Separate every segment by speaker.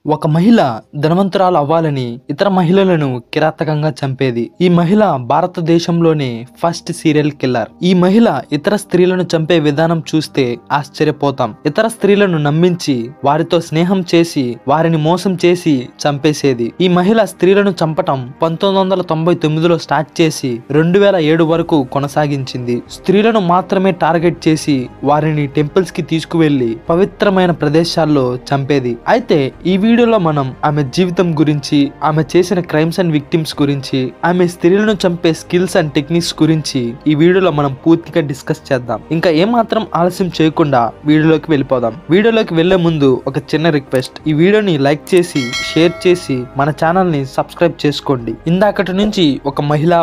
Speaker 1: ఒక మహిళ ధనవంతురాలు అవ్వాలని ఇతర మహిళలను కిరాతకంగా చంపేది. ఈ మహిళ భారతదేశంలోనే ఫస్ట్ సీరియల్ కిల్లర్. ఈ మహిళ ఇతర స్త్రీలను చంపే విధానం చూస్తే ఆశ్చర్యపోతాం. ఇతర స్త్రీలను నమ్మించి వారితో స్నేహం చేసి వారిని మోసం చేసి చంపేసేది. ఈ మహిళ స్త్రీలను చంపటం 1999లో స్టార్ట్ చేసి 2007 వరకు కొనసాగించింది. స్త్రీలను మాత్రమే టార్గెట్ చేసి వారిని టెంపుల్స్ కి తీసుకువెళ్లి పవిత్రమైన ప్రదేశాల్లో చంపేది. అయితే ఈ వీడియోలో మనం ఆమె జీవితం గురించి, ఆమె చేసిన క్రైమ్స్ అండ్ విక్టిమ్స్ గురించి, ఆమె స్త్రీలను చంపే స్కిల్స్ అండ్ టెక్నిక్స్ గురించి ఈ వీడియోలో మనం పూర్తిగా డిస్కస్ చేద్దాం. ఇంకా ఏమాత్రం ఆలస్యం చేయకుండా వీడియోలోకి వెళ్ళిపోదాం. వీడియోలోకి వెళ్లే ముందు ఒక చిన్న రిక్వెస్ట్, ఈ వీడియోని లైక్ చేసి షేర్ చేసి మన ఛానల్ ని సబ్స్క్రైబ్ చేసుకోండి. ఇందాకటి నుంచి ఒక మహిళ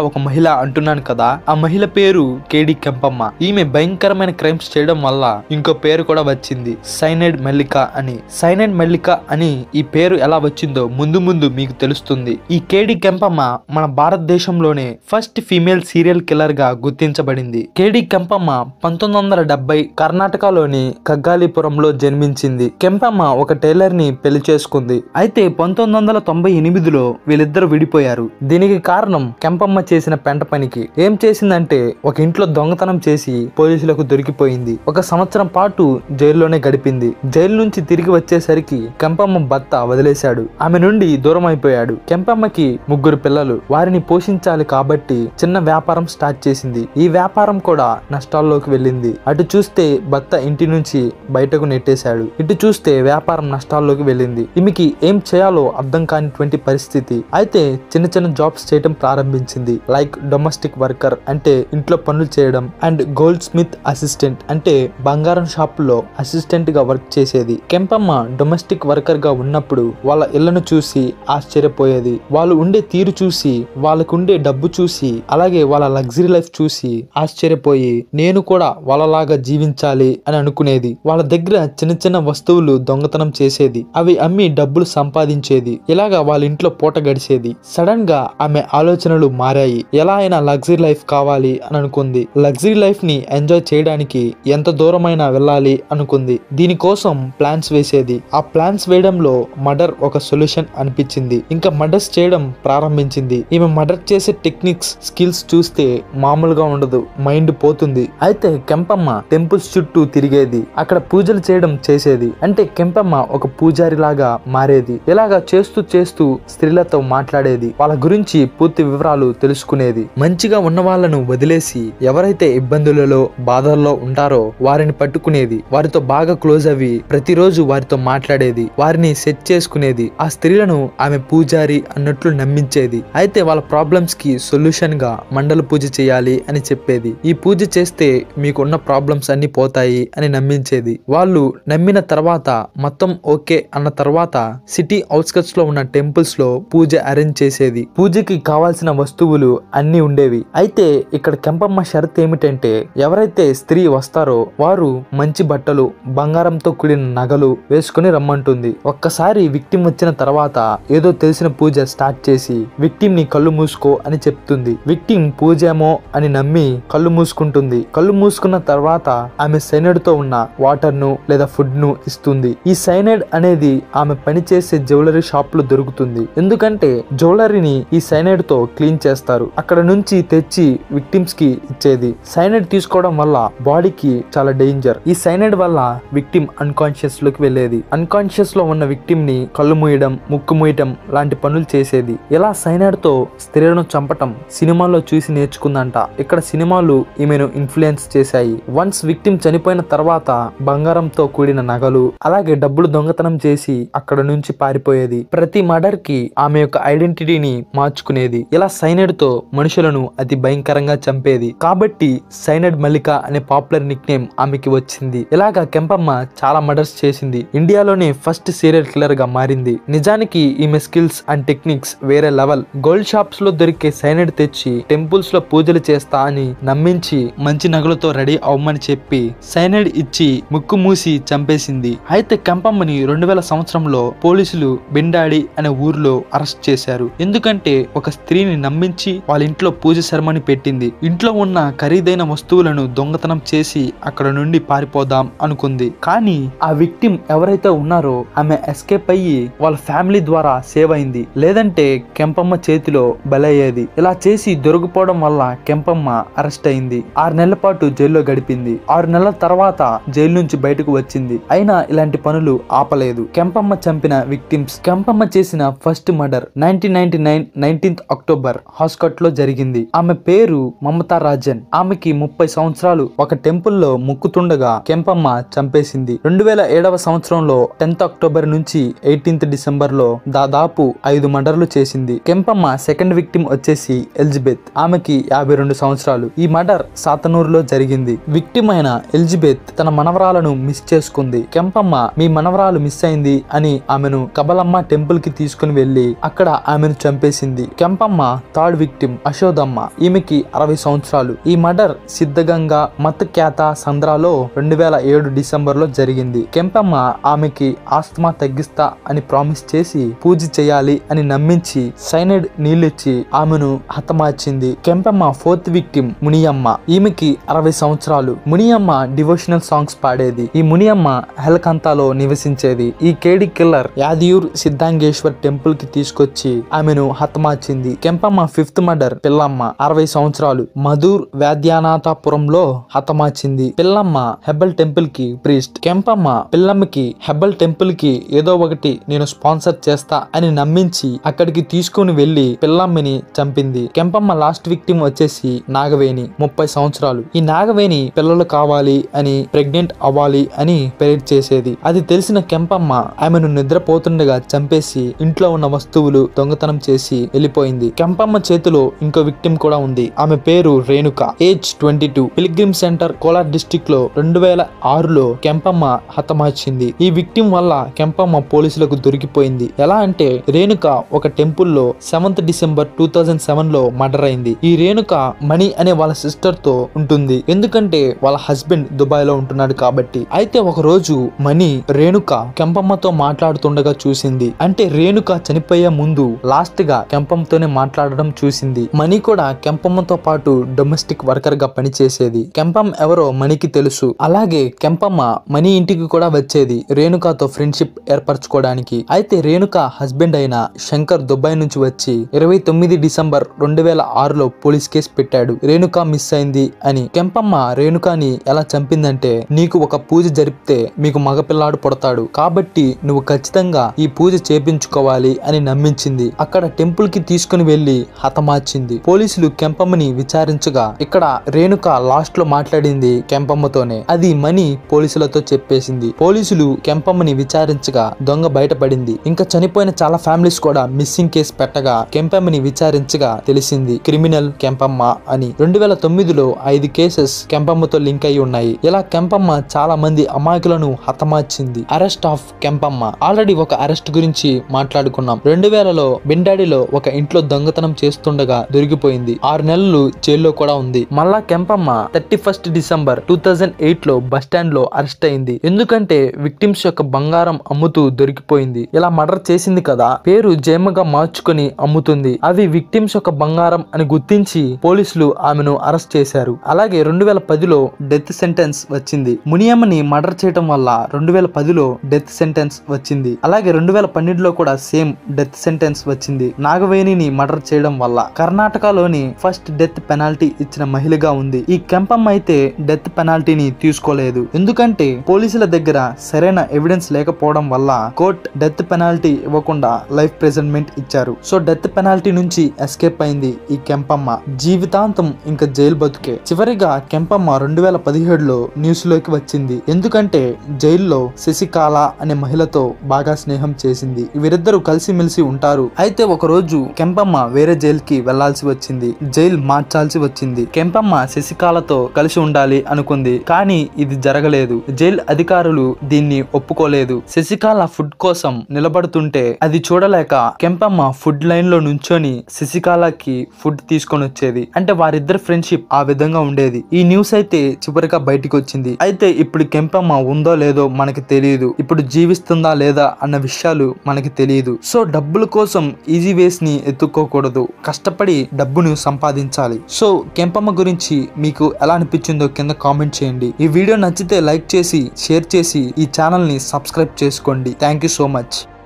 Speaker 1: అంటున్నాను కదా, ఆ మహిళ పేరు కేడి కెంపమ్మ. ఈమె భయంకరమైన క్రైమ్స్ చేయడం వల్ల ఇంకో పేరు కూడా వచ్చింది, సైనైడ్ మల్లిక అని. సైనైడ్ మల్లిక అని ఈ పేరు ఎలా వచ్చిందో ముందు మీకు తెలుస్తుంది. ఈ కేడి కెంపమ్మ మన భారతదేశంలోనే ఫస్ట్ ఫీమేల్ సీరియల్ కిల్లర్ గా గుర్తించబడింది. కేడి కెంపమ్మ 1970 కర్ణాటకలోని కగ్గాలిపురంలో జన్మించింది. కెంపమ్మ ఒక టైలర్ ని పెళ్లి చేసుకుంది. అయితే 1998లో వీళ్ళిద్దరు విడిపోయారు. దీనికి కారణం కెంపమ్మ చేసిన పెంట పనికి. ఏం చేసిందంటే ఒక ఇంట్లో దొంగతనం చేసి పోలీసులకు దొరికిపోయింది. 1 సంవత్సరం పాటు జైల్లోనే గడిపింది. జైలు నుంచి తిరిగి వచ్చేసరికి కెంపమ్మ భర్త వదిలేశాడు. ఆమె నుండి దూరం అయిపోయాడు. కెంపమ్మకి 3 పిల్లలు. వారిని పోషించాలి కాబట్టి చిన్న వ్యాపారం స్టార్ట్ చేసింది. ఈ వ్యాపారం కూడా నష్టాల్లోకి వెళ్ళింది. అటు చూస్తే భర్త ఇంటి నుంచి బయటకు నెట్టేశాడు, ఇటు చూస్తే వ్యాపారం నష్టాల్లోకి వెళ్ళింది. ఈమెకి ఏం చేయాలో అర్థం కానిటువంటి పరిస్థితి. అయితే చిన్న జాబ్స్ చేయడం ప్రారంభించింది. లైక్ డొమెస్టిక్ వర్కర్ అంటే ఇంట్లో పనులు చేయడం, అండ్ గోల్డ్ స్మిత్ అసిస్టెంట్ అంటే బంగారం షాప్ లో అసిస్టెంట్ గా వర్క్ చేసేది. కెంపమ్మ డొమెస్టిక్ వర్కర్ గా ఉన్నప్పుడు వాళ్ళ ఇళ్లను చూసి ఆశ్చర్యపోయేది. వాళ్ళు ఉండే తీరు చూసి, వాళ్ళకుండే డబ్బు చూసి, అలాగే వాళ్ళ లగ్జరీ లైఫ్ చూసి ఆశ్చర్యపోయి నేను కూడా వాళ్ళలాగా జీవించాలి అని అనుకునేది. వాళ్ళ దగ్గర చిన్న వస్తువులు దొంగతనం చేసేది. అవి అమ్మి డబ్బులు సంపాదించేది. ఇలాగా వాళ్ళ ఇంట్లో పూట గడిచేది. సడన్ గా ఆమె ఆలోచనలు మారాయి. ఎలా అయినా లగ్జరీ లైఫ్ కావాలి అని అనుకుంది. లగ్జరీ లైఫ్ ని ఎంజాయ్ చేయడానికి ఎంత దూరమైనా వెళ్ళాలి అనుకుంది. దీనికోసం ప్లాన్స్ వేసేది. ఆ ప్లాన్స్ వేయడంలో మర్డర్ ఒక సొల్యూషన్ అనిపించింది. ఇంకా మర్డర్స్ చేయడం ప్రారంభించింది. ఈమె మర్డర్ చేసే టెక్నిక్స్, స్కిల్స్ చూస్తే మామూలుగా ఉండదు, మైండ్ పోతుంది. అయితే కెంపమ్మ టెంపుల్స్ చుట్టూ తిరిగేది. అక్కడ పూజలు చేయడం చేసేది. అంటే కెంపమ్మ ఒక పూజారి లాగా మారేది. ఇలాగా చేస్తూ స్త్రీలతో మాట్లాడేది. వాళ్ళ గురించి పూర్తి వివరాలు తెలుసుకునేది. మంచిగా ఉన్న వాళ్ళను వదిలేసి ఎవరైతే ఇబ్బందులలో బాధల్లో ఉంటారో వారిని పట్టుకునేది. వారితో బాగా క్లోజ్ అవి ప్రతిరోజు వారితో మాట్లాడేది. వారిని సెట్ చేసుకునేది. ఆ స్త్రీలను ఆమె పూజారి అన్నట్లు నమ్మించేది. అయితే వాళ్ళ ప్రాబ్లమ్స్ కి సొల్యూషన్ గా మండల పూజ చేయాలి అని చెప్పేది. ఈ పూజ చేస్తే మీకున్న ప్రాబ్లమ్స్ అన్ని పోతాయి అని నమ్మించేది. వాళ్ళు నమ్మిన తర్వాత మొత్తం ఓకే అన్న తర్వాత సిటీ అవుట్స్కట్స్ లో ఉన్న టెంపుల్స్ లో పూజ అరేంజ్ చేసేది. పూజకి కావాల్సిన వస్తువులు అన్ని ఉండేవి. అయితే ఇక్కడ కెంపమ్మ షరత్ ఏమిటంటే ఎవరైతే స్త్రీ వస్తారో వారు మంచి బట్టలు, బంగారంతో కూడిన నగలు వేసుకుని రమ్మంటుంది. ఒక్కసారి విక్టిమ్ వచ్చిన తర్వాత ఏదో తెలిసిన పూజ స్టార్ట్ చేసి విక్టిమ్ ని కళ్ళు మూసుకో అని చెప్తుంది. విక్టిమ్ పూజేమో అని నమ్మి కళ్ళు మూసుకుంటుంది. కళ్ళు మూసుకున్న తర్వాత ఆమె సైనైడ్ తో ఉన్న వాటర్ ను లేదా ఫుడ్ ను ఇస్తుంది. ఈ సైనైడ్ అనేది ఆమె పనిచేసే జ్యువెలరీ షాప్ లో దొరుకుతుంది. ఎందుకంటే జ్యువెలరీని ఈ సైనైడ్ తో క్లీన్ చేస్తారు. అక్కడ నుంచి తెచ్చి విక్టిమ్స్ కి ఇచ్చేది. సైనైడ్ తీసుకోవడం వల్ల బాడీకి చాలా డేంజర్. ఈ సైనైడ్ వల్ల విక్టిమ్ అన్కాన్షియస్ లోకి వెళ్ళేది. అన్కాన్షియస్ లో ఉన్న విక్టిమ్ ని కళ్ళు మూయడం, ముక్కు మూయటం లాంటి పనులు చేసేది. ఇలా సైనైడ్ తో స్త్రీలను చంపటం సినిమాల్లో చూసి నేర్చుకుందంట. ఇక్కడ సినిమాలు ఈమెను ఇన్ఫ్లుయెన్స్ చేశాయి. వన్స్ విక్టిమ్ చనిపోయిన తర్వాత బంగారంతో కూడిన నగలు అలాగే డబ్బులు దొంగతనం చేసి అక్కడ నుంచి పారిపోయేది. ప్రతి మర్డర్ కి ఆమె యొక్క ఐడెంటిటీని మార్చుకునేది. ఇలా సైనైడ్ తో మనుషులను అతి భయంకరంగా చంపేది. కాబట్టి సైనైడ్ మల్లిక అనే పాపులర్ నిక్ నేమ్ ఆమెకి వచ్చింది. ఇలాగా కెంపమ్మ చాలా మర్డర్స్ చేసింది. ఇండియాలోనే ఫస్ట్ సీరియల్ కిల్లర్ గా మారింది. నిజానికి ఈమె స్కిల్స్ అండ్ టెక్నిక్స్ వేరే లెవెల్. గోల్డ్ షాప్స్ లో దొరికే సైనైడ్ తెచ్చి టెంపుల్స్ లో పూజలు చేస్తా అని నమ్మించి మంచి నగలతో రెడీ అవ్వమని చెప్పి సైనైడ్ ఇచ్చి ముక్కు మూసి చంపేసింది. అయితే కెంపమ్మని 2000 సంవత్సరంలో పోలీసులు బెండాడి అనే ఊర్లో అరెస్ట్ చేశారు. ఎందుకంటే ఒక స్త్రీని నమ్మించి వాళ్ళ ఇంట్లో పూజ శర్మని పెట్టింది. ఇంట్లో ఉన్న ఖరీదైన వస్తువులను దొంగతనం చేసి అక్కడ నుండి పారిపోదాం అనుకుంది. కానీ ఆ విక్టిమ్ ఎవరైతే ఉన్నారో ఆమె ఎస్కేప్ ఎస్కేప్ అయ్యి వాళ్ళ ఫ్యామిలీ ద్వారా సేవ్ అయింది, లేదంటే కెంపమ్మ చేతిలో బలయ్యేది. ఇలా చేసి దొరికిపోవడం వల్ల కెంపమ్మ అరెస్ట్ అయింది. 6 నెలల పాటు జైల్లో గడిపింది. 6 నెలల తర్వాత జైలు నుంచి బయటకు వచ్చింది. అయినా ఇలాంటి పనులు ఆపలేదు. కెంపమ్మ చంపిన విక్టిమ్స్. కెంపమ్మ చేసిన ఫస్ట్ మర్డర్ 1999 19th అక్టోబర్ హాస్కట్ లో జరిగింది. ఆమె పేరు మమతా రాజన్. ఆమెకి 30 సంవత్సరాలు. ఒక టెంపుల్లో ముక్కుతుండగా కెంపమ్మ చంపేసింది. 2007వ సంవత్సరంలో 10th అక్టోబర్ నుంచి 18th డిసెంబర్ లో దాదాపు 5 మర్డర్లు చేసింది. కెంపమ్మ సెకండ్ విక్టిమ్ వచ్చేసి ఎలిజబెత్. ఆమెకి 52 సంవత్సరాలు. ఈ మర్డర్ సాతనూరులో జరిగింది. విక్టిమ్ అయిన ఎలిజబెత్ తన మనవరాలను మిస్ చేసుకుంది. కెంపమ్మ మీ మనవరాలు మిస్ అయింది అని ఆమెను కబలమ్మ టెంపుల్ కి తీసుకుని వెళ్లి అక్కడ ఆమెను చంపేసింది. కెంపమ్మ థర్డ్ విక్టిమ్ అశోదమ్మ. ఈమెకి 60 సంవత్సరాలు. ఈ మర్డర్ సిద్ధగంగా మత్ ఖ్యాత సంద్రాలో 2007 డిసెంబర్ లో జరిగింది. కెంపమ్మ ఆమెకి ఆస్తమా తగ్గిస్తా అని ప్రామిస్ చేసి పూజ చేయాలి అని నమ్మించి సైనైడ్ నీళ్ళిచ్చి ఆమెను హతమార్చింది. కెంపమ్మ ఫోర్త్ విక్టిమ్ మునియమ్మ. ఈమెకి 60 సంవత్సరాలు. మునియమ్మ డివోషనల్ సాంగ్స్ పాడేది. ఈ మునియమ్మ హెలకంతాలో నివసించేది. ఈ కేడి కిల్లర్ యాదియూర్ సిద్ధాంగేశ్వర్ టెంపుల్ కి తీసుకొచ్చి ఆమెను హతమార్చింది. కెంపమ్మ ఫిఫ్త్ మర్డర్ పిల్లమ్మ. 60 సంవత్సరాలు. మధుర్ వ్యాధ్యానాథపురంలో హతమార్చింది. పిల్లమ్మ హెబ్బల్ టెంపుల్ కి ప్రీస్ట్. కెంపమ్మ పిల్లమ్మకి హెబ్బల్ టెంపుల్ కి ఏదో ఒకటి నేను స్పాన్సర్ చేస్తా అని నమ్మించి అక్కడికి తీసుకుని వెళ్లి పిల్లమ్మని చంపింది. కెంపమ్మ లాస్ట్ విక్టిమ్ వచ్చేసి నాగవేణి. 30 సంవత్సరాలు. ఈ నాగవేణి పిల్లలు కావాలి అని ప్రెగ్నెంట్ అవ్వాలి అని ప్రేర్ చేసేది. అది తెలిసిన కెంపమ్మ ఆమెను నిద్రపోతుండగా చంపేసి ఇంట్లో ఉన్న వస్తువులు దొంగతనం చేసి వెళ్ళిపోయింది. కెంపమ్మ చేతిలో ఇంకో విక్టిమ్ కూడా ఉంది. ఆమె పేరు Renuka. Age 22. Pilgrim centre Kolar district లో 2006లో కెంపమ్మ హతమార్చింది. ఈ విక్టిమ్ వల్ల కెంపమ్మ పోలీసులకు దొరికిపోయింది. ఎలా అంటే రేణుక ఒక టెంపుల్లో 7th డిసెంబర్ 2007లో మర్డర్ అయింది. ఈ రేణుక మణి అనే వాళ్ళ సిస్టర్ తో ఉంటుంది. ఎందుకంటే వాళ్ళ హస్బెండ్ దుబాయ్ లో ఉంటున్నాడు కాబట్టి. అయితే ఒక రోజు మణి రేణుక కెంపమ్మతో మాట్లాడుతుండగా చూసింది. అంటే రేణుక చనిపోయే ముందు లాస్ట్ గా కెంపమ్మతోనే మాట్లాడడం చూసింది. మణి కూడా కెంపమ్మతో పాటు డొమెస్టిక్ వర్కర్ గా పనిచేసేది. కెంపమ్మ ఎవరో మణికి తెలుసు. అలాగే కెంపమ్మ మణి ఇంటికి కూడా వచ్చేది రేణుకతో ఫ్రెండ్షిప్ ఏర్పరచుకోవడానికి. అయితే రేణుక హస్బెండ్ అయిన శంకర్ దుబాయ్ నుంచి వచ్చి 29 డిసెంబర్ 2006లో పోలీస్ కేసు పెట్టాడు. రేణుక మిస్ అయింది అని. కెంపమ్మ రేణుకని ఎలా చంపిందంటే, నీకు ఒక పూజ జరిపితే మీకు మగపిల్లాడు పుడతాడు కాబట్టి నువ్వు ఖచ్చితంగా ఈ పూజ చేపించుకోవాలి అని నమ్మించింది. అక్కడ టెంపుల్ కి తీసుకుని వెళ్లి హతమార్చింది. పోలీసులు కెంపమ్మని విచారించగా ఇక్కడ రేణుక లాస్ట్ లో మాట్లాడింది కెంపమ్మతోనే. అది మణి పోలీసులతో చెప్పేసింది. పోలీసులు కెంపమ్మని విచారించగా దొంగ బయటపడింది. ఇంకా చనిపోయిన చాలా ఫ్యామిలీస్ కూడా మిస్సింగ్ కేసు పెట్టగా కెంపమ్మని విచారించగా తెలిసింది క్రిమినల్ కెంపమ్మ అని. 2009లో 5 కేసెస్ కెంపమ్మతో లింక్ అయి ఉన్నాయి. ఇలా కెంపమ్మ చాలా మంది అమాయకులను హతమార్చింది. Arrest of Kempamma. ఆల్రెడీ ఒక అరెస్ట్ గురించి మాట్లాడుకున్నాం. 2000లో బెండాడిలో ఒక ఇంట్లో దొంగతనం చేస్తుండగా దొరికిపోయింది. 6 నెలలు జైల్లో కూడా ఉంది. మళ్ళా కెంపమ్మ 31st డిసెంబర్ 2008లో బస్ స్టాండ్ లో అరెస్ట్ అయింది. ఎందుకంటే విక్టిమ్స్ యొక్క బంగారం అమ్ముతూ దొరికిపోయింది. ఇలా మర్డర్ చేసింది కదా, పేరు జయమ్మగా మార్చుకుని అమ్ముతుంది. అవి విక్టిమ్స్ యొక్క బంగారం అని గుర్తించి పోలీసులు ఆమెను అరెస్ట్ చేశారు. అలాగే 2010లో డెత్ సెంటెన్స్ వచ్చింది. మునియమ్మని మర్డర్ చేయడం వల్ల 2010లో డెత్ సెంటెన్స్ వచ్చింది. అలాగే 2012లో కూడా సేమ్ డెత్ సెంటెన్స్ వచ్చింది. నాగవేణిని మర్డర్ చేయడం వల్ల. కర్ణాటకలోని ఫస్ట్ డెత్ పెనాల్టీ ఇచ్చిన మహిళగా ఉంది. ఈ కెంపమ్మ అయితే డెత్ పెనాల్టీని తీసుకోలేదు. ఎందుకంటే పోలీసుల దగ్గర సరైన ఎవిడెన్స్ లేకపోవడం వల్ల కోర్ట్ డెత్ పెనాల్టీ ఇవ్వకుండా లైఫ్ ప్రిజన్మెంట్ ఇచ్చారు. సో డెత్ పెనాల్టీ నుంచి ఎస్కేప్ అయింది ఈ కెంపమ్మ. జీవితాంతం ఇంకా జైలు బతుకే. చివరిగా కెంపమ్మ 2017లో న్యూస్ లోకి వచ్చింది. ఎందుకంటే జైల్లో శశికళ అనే మహిళతో బాగా స్నేహం చేసింది. వీరిద్దరూ కలిసిమెలిసి ఉంటారు. అయితే ఒక రోజు కెంపమ్మ వేరే జైలు కి వెళ్లాల్సి వచ్చింది. జైలు మార్చాల్సి వచ్చింది. కెంపమ్మ శశికళతో కలిసి ఉండాలి అనుకుంది. కానీ ఇది జరగలేదు. జైలు అధికారులు దీన్ని ఒప్పుకోలేదు. శశికళ ఫుడ్ కోసం నిలబడుతుంటే అది చూడలేక కెంపమ్మ ఫుడ్ లైన్ లో నుంచొని శశికళకి ఫుడ్ తీసుకొని వచ్చేది. అంటే వారిద్దరి ఫ్రెండ్షిప్ ఆ విధంగా ఉండేది. ఈ న్యూస్ అయితే చివరిగా బయటికి వచ్చింది. అయితే ఇప్పుడు కెంపమ్మ ఉందో లేదో మనకి తెలియదు. ఇప్పుడు జీవిస్తుందా లేదా అన్న విషయాలు మనకి తెలియదు. సో డబ్బుల కోసం ఈజీ వేస్ ని ఎత్తుక్కోకూడదు. కష్టపడి డబ్బును సంపాదించాలి. సో కెంపమ్మ గురించి మీకు ఎలా అనిపించిందో కింద కామెంట్ చేయండి. ఈ వీడియో నచ్చితే లైక్ చేసి షేర్ చేసి ఈ ఛానల్ ని సబ్స్క్రైబ్ చేసుకోండి. Thank you so much.